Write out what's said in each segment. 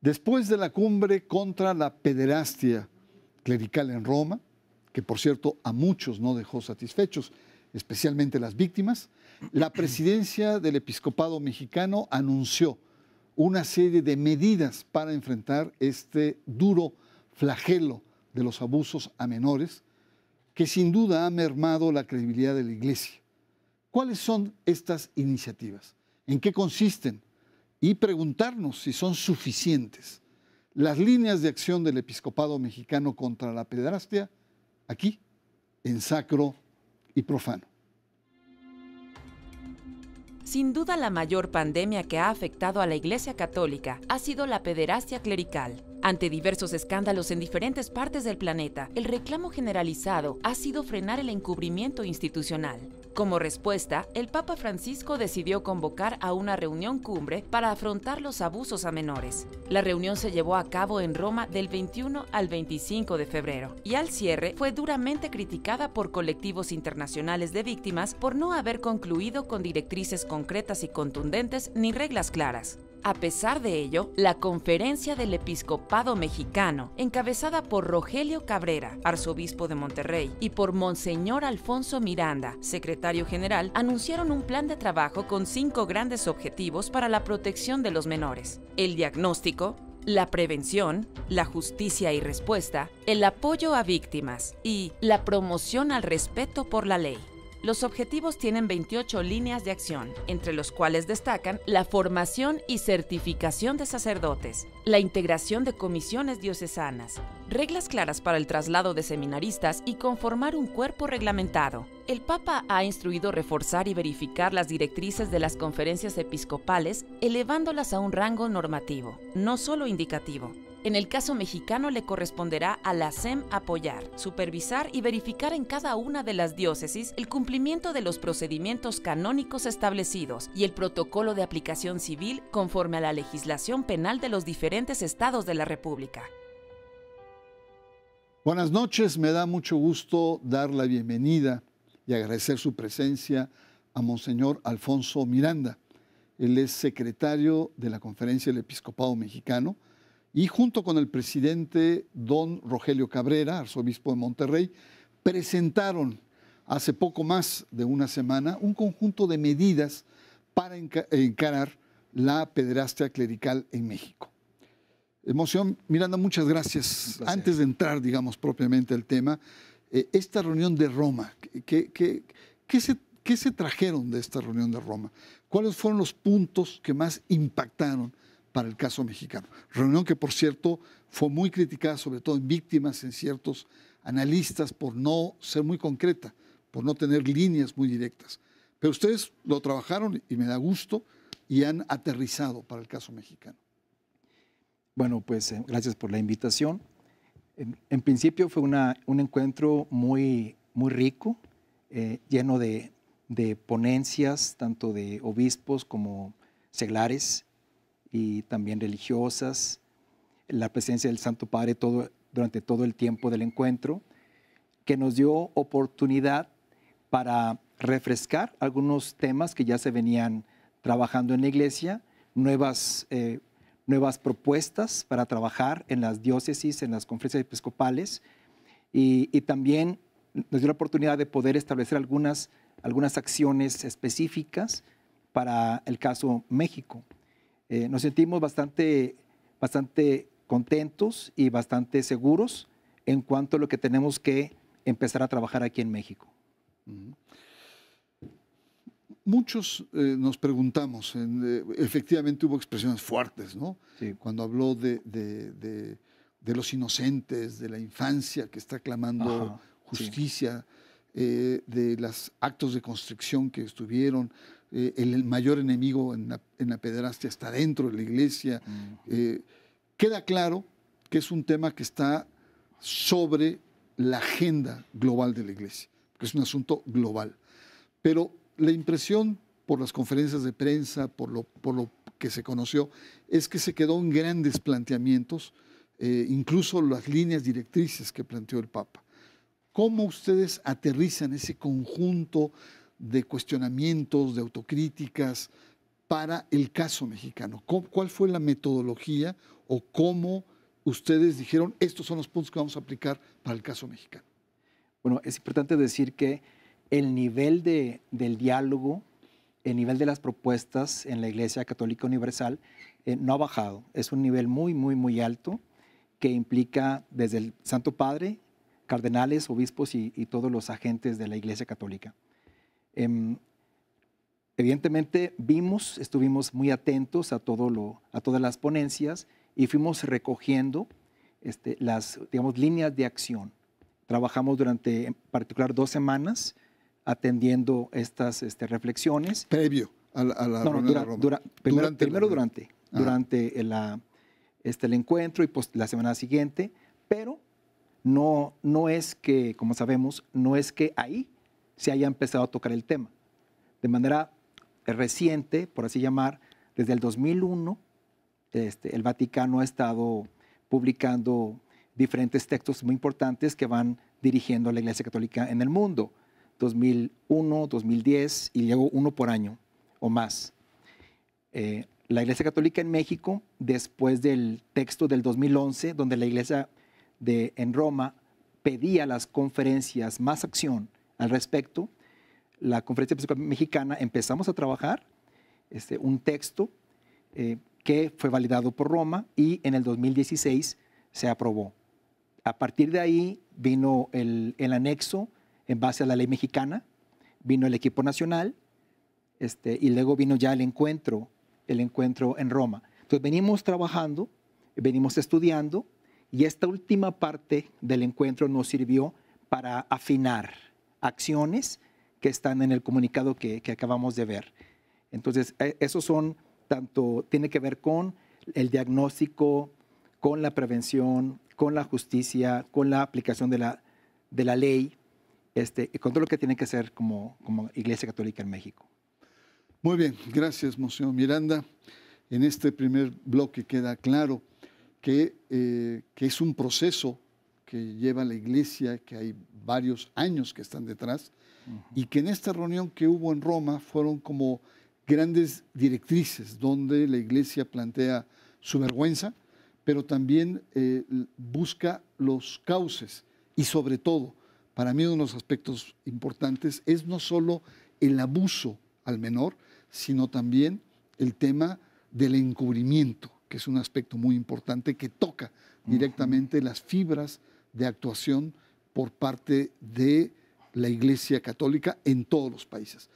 Después de la cumbre contra la pederastia clerical en Roma, que por cierto a muchos no dejó satisfechos, especialmente las víctimas, la presidencia del episcopado mexicano anunció una serie de medidas para enfrentar este duro flagelo de los abusos a menores, que sin duda ha mermado la credibilidad de la Iglesia. ¿Cuáles son estas iniciativas? ¿En qué consisten? Y preguntarnos si son suficientes. Las líneas de acción del episcopado mexicano contra la pederastia, aquí, en Sacro y Profano. Sin duda, la mayor pandemia que ha afectado a la Iglesia Católica ha sido la pederastia clerical. Ante diversos escándalos en diferentes partes del planeta, el reclamo generalizado ha sido frenar el encubrimiento institucional. Como respuesta, el Papa Francisco decidió convocar a una reunión cumbre para afrontar los abusos a menores. La reunión se llevó a cabo en Roma del 21 al 25 de febrero y al cierre fue duramente criticada por colectivos internacionales de víctimas por no haber concluido con directrices concretas y contundentes ni reglas claras. A pesar de ello, la Conferencia del Episcopado Mexicano, encabezada por Rogelio Cabrera, arzobispo de Monterrey, y por Monseñor Alfonso Miranda, secretario general, anunciaron un plan de trabajo con 5 grandes objetivos para la protección de los menores: el diagnóstico, la prevención, la justicia y respuesta, el apoyo a víctimas y la promoción al respeto por la ley. Los objetivos tienen 28 líneas de acción, entre los cuales destacan la formación y certificación de sacerdotes, la integración de comisiones diocesanas, reglas claras para el traslado de seminaristas y conformar un cuerpo reglamentado. El Papa ha instruido reforzar y verificar las directrices de las conferencias episcopales, elevándolas a un rango normativo, no solo indicativo. En el caso mexicano le corresponderá a la SEM apoyar, supervisar y verificar en cada una de las diócesis el cumplimiento de los procedimientos canónicos establecidos y el protocolo de aplicación civil conforme a la legislación penal de los diferentes estados de la República. Buenas noches, me da mucho gusto dar la bienvenida y agradecer su presencia a Monseñor Alfonso Miranda. Él es secretario de la Conferencia del Episcopado Mexicano, y junto con el presidente don Rogelio Cabrera, arzobispo de Monterrey, presentaron hace poco más de una semana un conjunto de medidas para encarar la pederastia clerical en México. Monseñor Miranda, muchas gracias. Antes de entrar, digamos, propiamente al tema, esta reunión de Roma, ¿qué se trajeron de esta reunión de Roma? ¿Cuáles fueron los puntos que más impactaron para el caso mexicano? Reunión que, por cierto, fue muy criticada, sobre todo en víctimas, en ciertos analistas, por no ser muy concreta, por no tener líneas muy directas. Pero ustedes lo trabajaron y me da gusto y han aterrizado para el caso mexicano. Bueno, pues gracias por la invitación. En principio fue un encuentro muy rico, lleno de ponencias, tanto de obispos como seglares, y también religiosas, la presencia del Santo Padre durante todo el tiempo del encuentro, que nos dio oportunidad para refrescar algunos temas que ya se venían trabajando en la Iglesia, nuevas propuestas para trabajar en las diócesis, en las conferencias episcopales, y también nos dio la oportunidad de poder establecer algunas acciones específicas para el caso México. Nos sentimos bastante contentos y bastante seguros en cuanto a lo que tenemos que empezar a trabajar aquí en México. Muchos nos preguntamos, efectivamente hubo expresiones fuertes, ¿no? Sí. Cuando habló de los inocentes, de la infancia que está clamando justicia, sí, de los actos de constricción que estuvieron. El mayor enemigo en la pederastia está dentro de la Iglesia. Queda claro que es un tema que está sobre la agenda global de la Iglesia, que es un asunto global. Pero la impresión por las conferencias de prensa, por lo que se conoció, es que se quedó en grandes planteamientos, incluso las líneas directrices que planteó el Papa. ¿Cómo ustedes aterrizan ese conjunto de cuestionamientos, de autocríticas para el caso mexicano? ¿Cuál fue la metodología o cómo ustedes dijeron, estos son los puntos que vamos a aplicar para el caso mexicano? Bueno, es importante decir que el nivel del diálogo, el nivel de las propuestas en la Iglesia Católica Universal no ha bajado. Es un nivel muy, muy, muy alto que implica desde el Santo Padre, cardenales, obispos y todos los agentes de la Iglesia Católica. Evidentemente estuvimos muy atentos a todas las ponencias y fuimos recogiendo las, digamos, líneas de acción. Trabajamos durante, en particular, 2 semanas atendiendo estas reflexiones. Previo a la reunión de Roma. Durante el encuentro y la semana siguiente, pero no es que, como sabemos, no es que ahí se haya empezado a tocar el tema. De manera reciente, por así llamar, desde el 2001, el Vaticano ha estado publicando diferentes textos muy importantes que van dirigiendo a la Iglesia Católica en el mundo. 2001, 2010 y luego uno por año o más. La Iglesia Católica en México, después del texto del 2011, donde la Iglesia en Roma pedía a las conferencias más acción al respecto, la Conferencia Episcopal Mexicana empezamos a trabajar un texto que fue validado por Roma y en el 2016 se aprobó. A partir de ahí vino el anexo en base a la ley mexicana, vino el equipo nacional y luego vino ya el encuentro en Roma. Entonces venimos trabajando, venimos estudiando y esta última parte del encuentro nos sirvió para afinar acciones que están en el comunicado que acabamos de ver. Entonces, esos son tiene que ver con el diagnóstico, con la prevención, con la justicia, con la aplicación de la ley, y con todo lo que tiene que hacer como Iglesia Católica en México. Muy bien, gracias, Monseñor Miranda. En este primer bloque queda claro que es un proceso que lleva la Iglesia, que hay varios años que están detrás, y que en esta reunión que hubo en Roma fueron como grandes directrices donde la Iglesia plantea su vergüenza, pero también busca los cauces y sobre todo, para mí uno de los aspectos importantes es no solo el abuso al menor, sino también el tema del encubrimiento, que es un aspecto muy importante que toca directamente las fibras de actuación por parte de la Iglesia Católica en todos los países.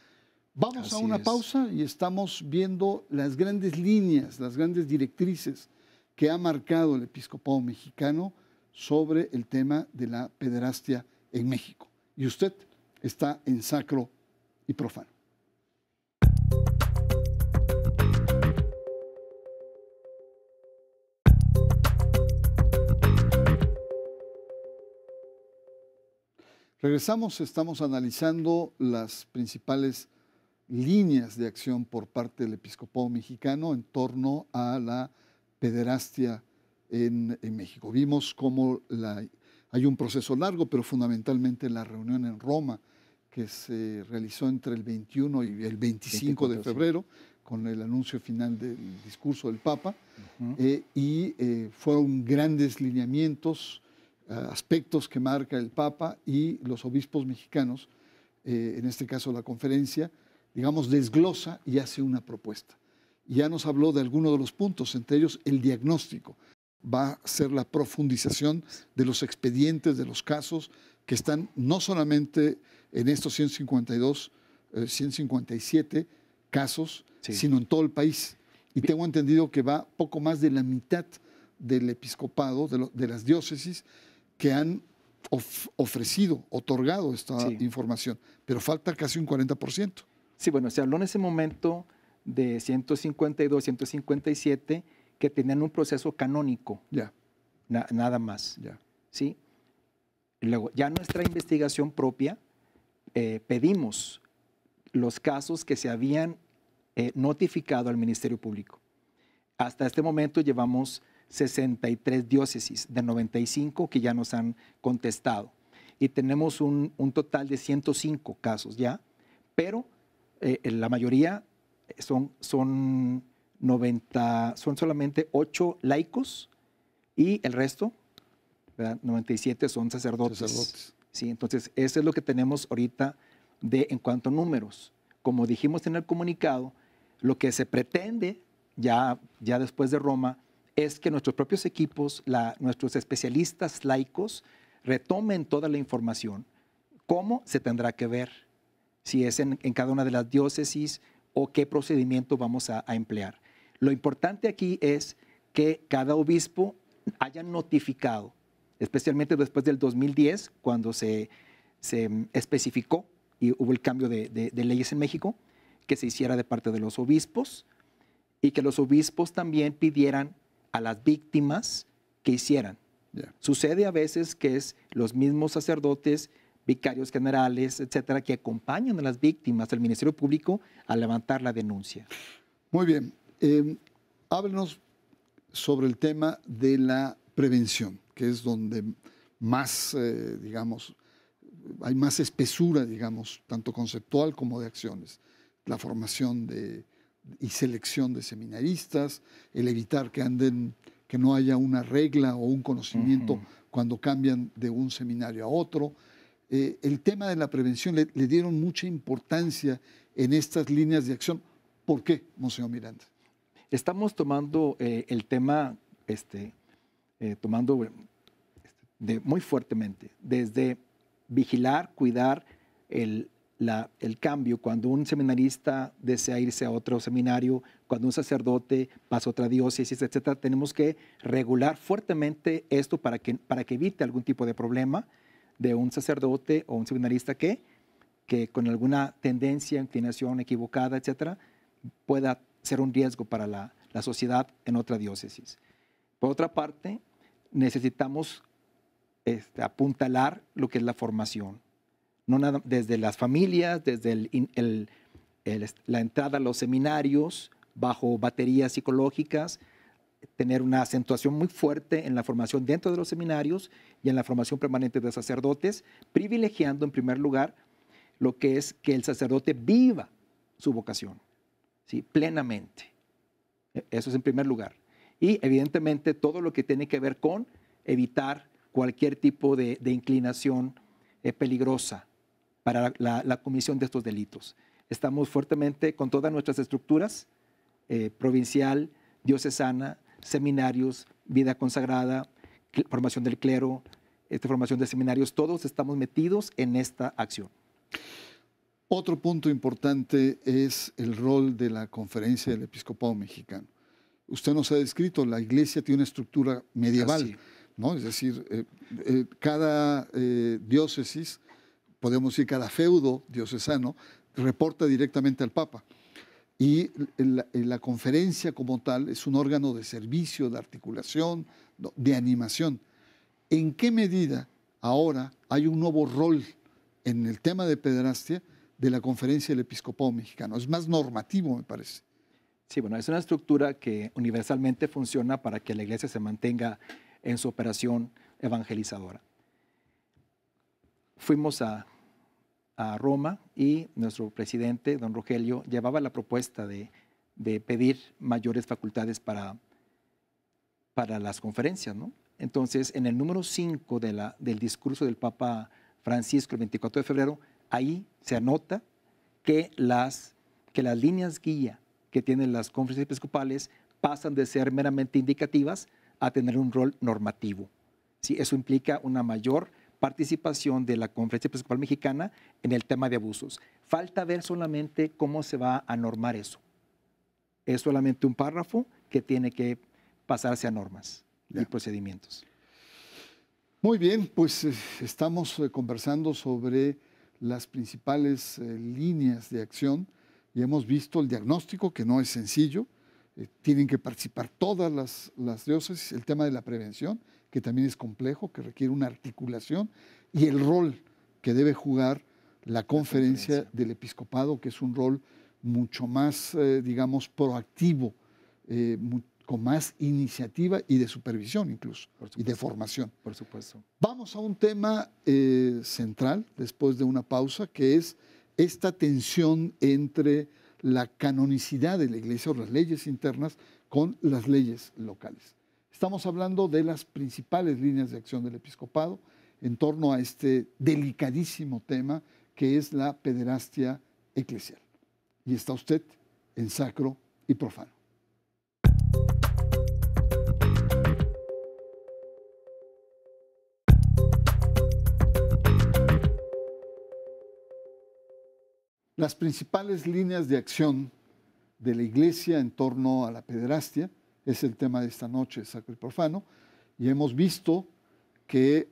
Vamos a una pausa y estamos viendo las grandes líneas, las grandes directrices que ha marcado el episcopado mexicano sobre el tema de la pederastia en México. Y usted está en Sacro y Profano. Regresamos, estamos analizando las principales líneas de acción por parte del episcopado mexicano en torno a la pederastia en México. Vimos cómo hay un proceso largo, pero fundamentalmente la reunión en Roma, que se realizó entre el 21 y el 25 de febrero, con el anuncio final del discurso del Papa, fueron grandes lineamientos, aspectos que marca el Papa y los obispos mexicanos, en este caso la conferencia, digamos, desglosa y hace una propuesta. Ya nos habló de algunos de los puntos, entre ellos el diagnóstico. Va a ser la profundización de los expedientes, de los casos que están no solamente en estos 157 casos, sino en todo el país. Y tengo entendido que va poco más de la mitad del episcopado, de las diócesis, que han otorgado esta información, pero falta casi un 40%. Sí, bueno, se habló en ese momento de 152, 157 que tenían un proceso canónico, nada más. ¿Sí? Y luego, ya nuestra investigación propia, pedimos los casos que se habían notificado al Ministerio Público. Hasta este momento llevamos 63 diócesis de 95 que ya nos han contestado. Y tenemos un total de 105 casos ya, pero la mayoría son solamente 8 laicos y el resto, ¿verdad? 97 son sacerdotes. Sí, entonces, eso es lo que tenemos ahorita en cuanto a números. Como dijimos en el comunicado, lo que se pretende ya después de Roma es que nuestros propios equipos, nuestros especialistas laicos, retomen toda la información. ¿Cómo? Se tendrá que ver si es en cada una de las diócesis o qué procedimiento vamos a emplear. Lo importante aquí es que cada obispo haya notificado, especialmente después del 2010, cuando se especificó y hubo el cambio de leyes en México, que se hiciera de parte de los obispos y que los obispos también pidieran a las víctimas que hicieran. Yeah. Sucede a veces que es los mismos sacerdotes, vicarios generales, etcétera, que acompañan a las víctimas del Ministerio Público a levantar la denuncia. Muy bien. Háblenos sobre el tema de la prevención, que es donde más, digamos, hay más espesura, digamos, tanto conceptual como de acciones. La formación y selección de seminaristas, el evitar que no haya una regla o un conocimiento cuando cambian de un seminario a otro. El tema de la prevención le dieron mucha importancia en estas líneas de acción. ¿Por qué, Monseñor Miranda? Estamos tomando el tema, muy fuertemente, desde vigilar, cuidar el cambio. Cuando un seminarista desea irse a otro seminario, cuando un sacerdote pasa a otra diócesis, etcétera, tenemos que regular fuertemente esto para que evite algún tipo de problema de un sacerdote o un seminarista que con alguna tendencia, inclinación equivocada, etcétera, pueda ser un riesgo para la sociedad en otra diócesis. Por otra parte, necesitamos apuntalar lo que es la formación. No nada, desde las familias, desde la entrada a los seminarios, bajo baterías psicológicas, tener una acentuación muy fuerte en la formación dentro de los seminarios y en la formación permanente de sacerdotes, privilegiando en primer lugar lo que es que el sacerdote viva su vocación, ¿sí? Plenamente. Eso es en primer lugar. Y evidentemente todo lo que tiene que ver con evitar cualquier tipo de inclinación peligrosa para la comisión de estos delitos. Estamos fuertemente con todas nuestras estructuras, provincial, diocesana, seminarios, vida consagrada, formación del clero, formación de seminarios, todos estamos metidos en esta acción. Otro punto importante es el rol de la Conferencia del Episcopado Mexicano. Usted nos ha descrito, la Iglesia tiene una estructura medieval, ¿no? Es decir, cada diócesis, podemos decir cada feudo diocesano, reporta directamente al Papa. Y la conferencia como tal es un órgano de servicio, de articulación, de animación. ¿En qué medida ahora hay un nuevo rol en el tema de pederastia de la Conferencia del Episcopado Mexicano? Es más normativo, me parece. Sí, bueno, es una estructura que universalmente funciona para que la Iglesia se mantenga en su operación evangelizadora. Fuimos a Roma y nuestro presidente, don Rogelio, llevaba la propuesta de pedir mayores facultades para las conferencias, ¿no? Entonces, en el número 5 del discurso del Papa Francisco, el 24 de febrero, ahí se anota que las líneas guía que tienen las conferencias episcopales pasan de ser meramente indicativas a tener un rol normativo. ¿Sí? Eso implica una mayor participación de la Conferencia Episcopal Mexicana en el tema de abusos. Falta ver solamente cómo se va a normar eso. Es solamente un párrafo que tiene que pasarse a normas y procedimientos. Muy bien, pues estamos conversando sobre las principales líneas de acción y hemos visto el diagnóstico, que no es sencillo. Tienen que participar todas las diócesis, el tema de la prevención, que también es complejo, que requiere una articulación, y el rol que debe jugar la conferencia del episcopado, que es un rol mucho más, digamos, proactivo, con más iniciativa y de supervisión incluso, y de formación. Por supuesto. Vamos a un tema central, después de una pausa, que es esta tensión entre la canonicidad de la Iglesia o las leyes internas con las leyes locales. Estamos hablando de las principales líneas de acción del episcopado en torno a este delicadísimo tema que es la pederastia eclesial. Y está usted en Sacro y Profano. Las principales líneas de acción de la Iglesia en torno a la pederastia es el tema de esta noche, Sacro y Profano, y hemos visto que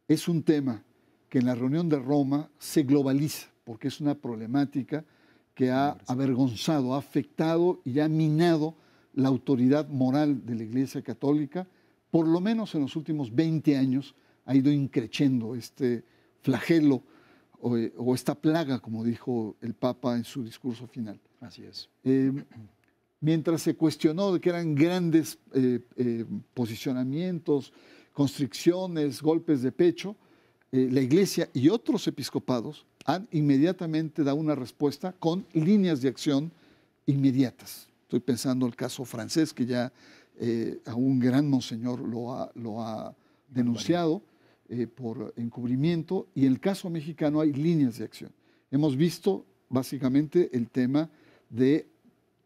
es un tema que en la reunión de Roma se globaliza, porque es una problemática que ha avergonzado, ha afectado y ha minado la autoridad moral de la Iglesia Católica, por lo menos en los últimos 20 años ha ido increciendo este flagelo o esta plaga, como dijo el Papa en su discurso final. Así es. Mientras se cuestionó de que eran grandes posicionamientos, constricciones, golpes de pecho, la Iglesia y otros episcopados han inmediatamente dado una respuesta con líneas de acción inmediatas. Estoy pensando en el caso francés, que ya a un gran monseñor lo ha denunciado por encubrimiento, y en el caso mexicano hay líneas de acción. Hemos visto básicamente el tema de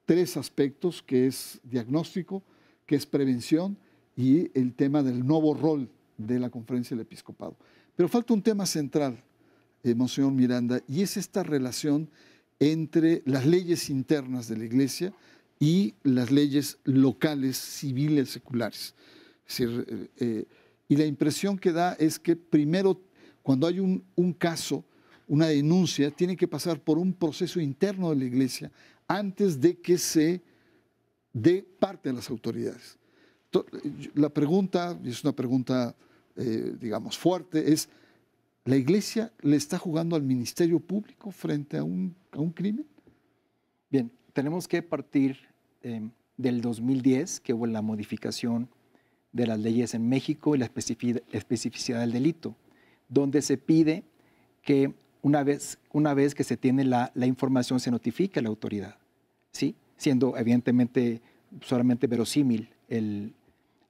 3 aspectos, que es diagnóstico, que es prevención y el tema del nuevo rol de la Conferencia del Episcopado. Pero falta un tema central, Monseñor Miranda, y es esta relación entre las leyes internas de la Iglesia y las leyes locales, civiles, seculares. Es decir, y la impresión que da es que primero, cuando hay un caso, una denuncia, tiene que pasar por un proceso interno de la Iglesia antes de que se dé parte a las autoridades. La pregunta, y es una pregunta, digamos, fuerte, es: ¿la Iglesia le está jugando al ministerio público frente a un crimen? Bien, tenemos que partir del 2010, que hubo la modificación de las leyes en México y la especificidad del delito, donde se pide que una vez que se tiene la información se notifique a la autoridad, ¿sí? Siendo evidentemente solamente verosímil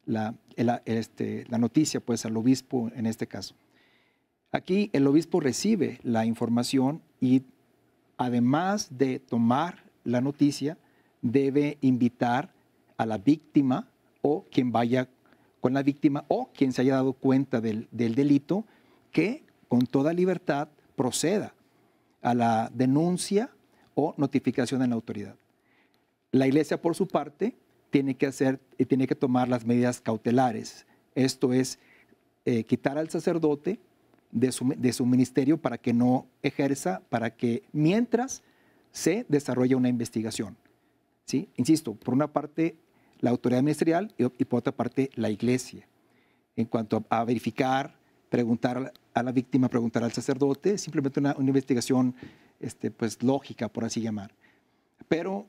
la noticia, pues, al obispo en este caso. Aquí el obispo recibe la información y, además de tomar la noticia, debe invitar a la víctima o quien vaya con la víctima o quien se haya dado cuenta del delito, que con toda libertad proceda a la denuncia o notificación en la autoridad. La Iglesia, por su parte, tiene que tomar las medidas cautelares. Esto es, quitar al sacerdote de su ministerio para que no ejerza, para que mientras se desarrolla una investigación, ¿sí? Insisto, por una parte la autoridad ministerial y por otra parte la Iglesia. En cuanto a verificar, preguntar a la víctima, preguntar al sacerdote, simplemente una investigación pues, lógica, por así llamar. Pero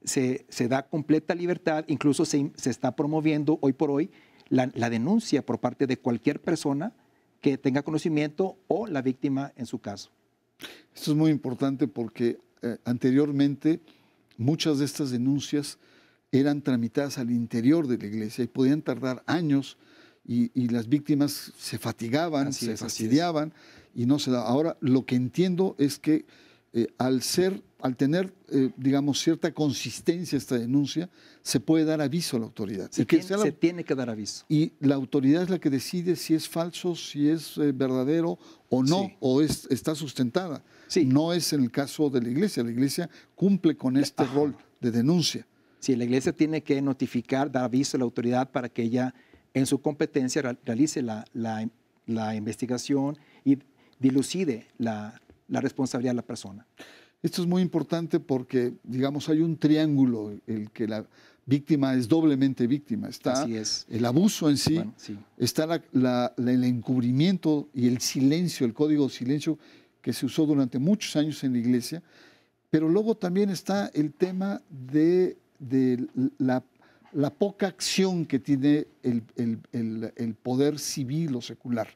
se da completa libertad, incluso se está promoviendo hoy por hoy la denuncia por parte de cualquier persona que tenga conocimiento o la víctima en su caso. Esto es muy importante porque anteriormente muchas de estas denuncias eran tramitadas al interior de la Iglesia y podían tardar años y las víctimas se fatigaban, se fastidiaban y no se daba. Ahora, lo que entiendo es que al tener, digamos, cierta consistencia esta denuncia, se puede dar aviso a la autoridad. Se tiene que dar aviso. Y la autoridad es la que decide si es falso, si es verdadero o no, sí, o está sustentada. Sí. No es en el caso de la Iglesia. La Iglesia cumple con este rol de denuncia. Sí, la Iglesia tiene que notificar, dar aviso a la autoridad para que ella, en su competencia, realice la investigación y dilucide la responsabilidad de la persona. Esto es muy importante porque, digamos, hay un triángulo, el que la víctima es doblemente víctima. Está el abuso en sí, bueno, sí, está el encubrimiento y el silencio, el código de silencio que se usó durante muchos años en la Iglesia, pero luego también está el tema de la poca acción que tiene el poder civil o secular.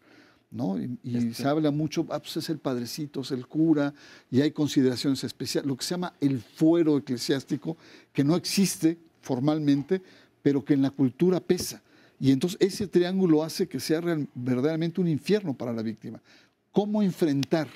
¿no? Y se habla mucho, pues es el padrecito, es el cura, y hay consideraciones especiales, lo que se llama el fuero eclesiástico, que no existe formalmente, pero que en la cultura pesa. Y entonces ese triángulo hace que sea verdaderamente un infierno para la víctima. ¿Cómo enfrentar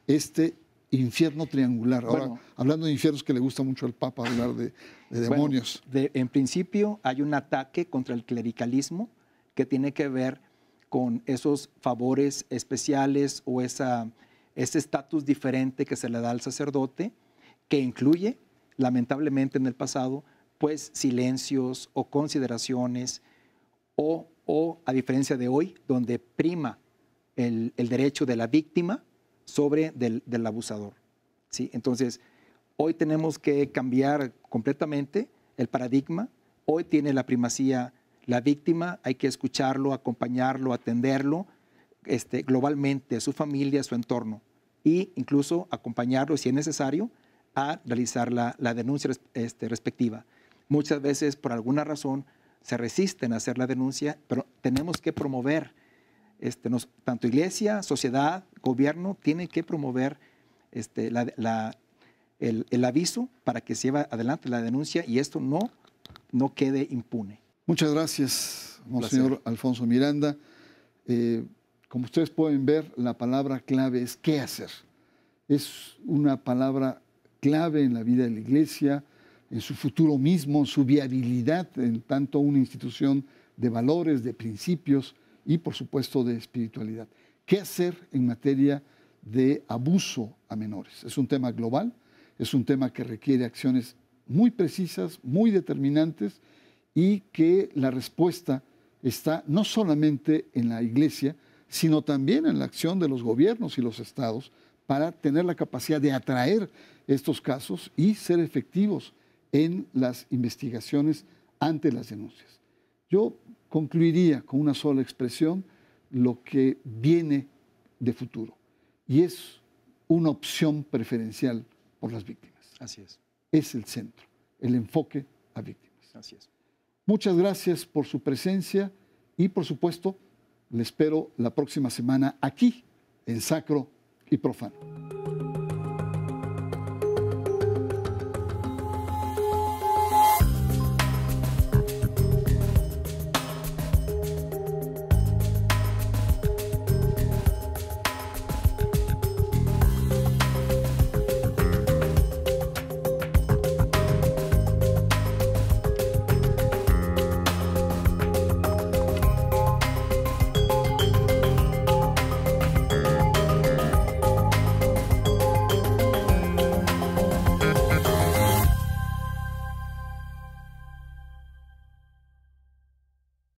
este infierno triangular? Ahora, bueno, hablando de infiernos, que le gusta mucho al Papa hablar de demonios. Bueno, en principio hay un ataque contra el clericalismo que tiene que ver con esos favores especiales o ese estatus diferente que se le da al sacerdote, que incluye, lamentablemente en el pasado, pues silencios o consideraciones, o a diferencia de hoy, donde prima el derecho de la víctima sobre del abusador, ¿sí? Entonces, hoy tenemos que cambiar completamente el paradigma. Hoy tiene la primacía la víctima, hay que escucharlo, acompañarlo, atenderlo globalmente, su familia, su entorno, e incluso acompañarlo, si es necesario, a realizar la denuncia respectiva. Muchas veces, por alguna razón, se resisten a hacer la denuncia, pero tenemos que promover, tanto iglesia, sociedad, gobierno, tienen que promover el aviso para que se lleve adelante la denuncia y esto no quede impune. Muchas gracias, Monseñor Alfonso Miranda. Como ustedes pueden ver, la palabra clave es ¿qué hacer? Es una palabra clave en la vida de la Iglesia, en su futuro mismo, en su viabilidad en tanto una institución de valores, de principios y, por supuesto, de espiritualidad. ¿Qué hacer en materia de abuso a menores? Es un tema global, es un tema que requiere acciones muy precisas, muy determinantes, y que la respuesta está no solamente en la Iglesia, sino también en la acción de los gobiernos y los estados para tener la capacidad de atraer estos casos y ser efectivos en las investigaciones ante las denuncias. Yo concluiría con una sola expresión lo que viene de futuro, y es una opción preferencial por las víctimas. Así es. Es el centro, el enfoque a víctimas. Así es. Muchas gracias por su presencia y, por supuesto, le espero la próxima semana aquí en Sacro y Profano.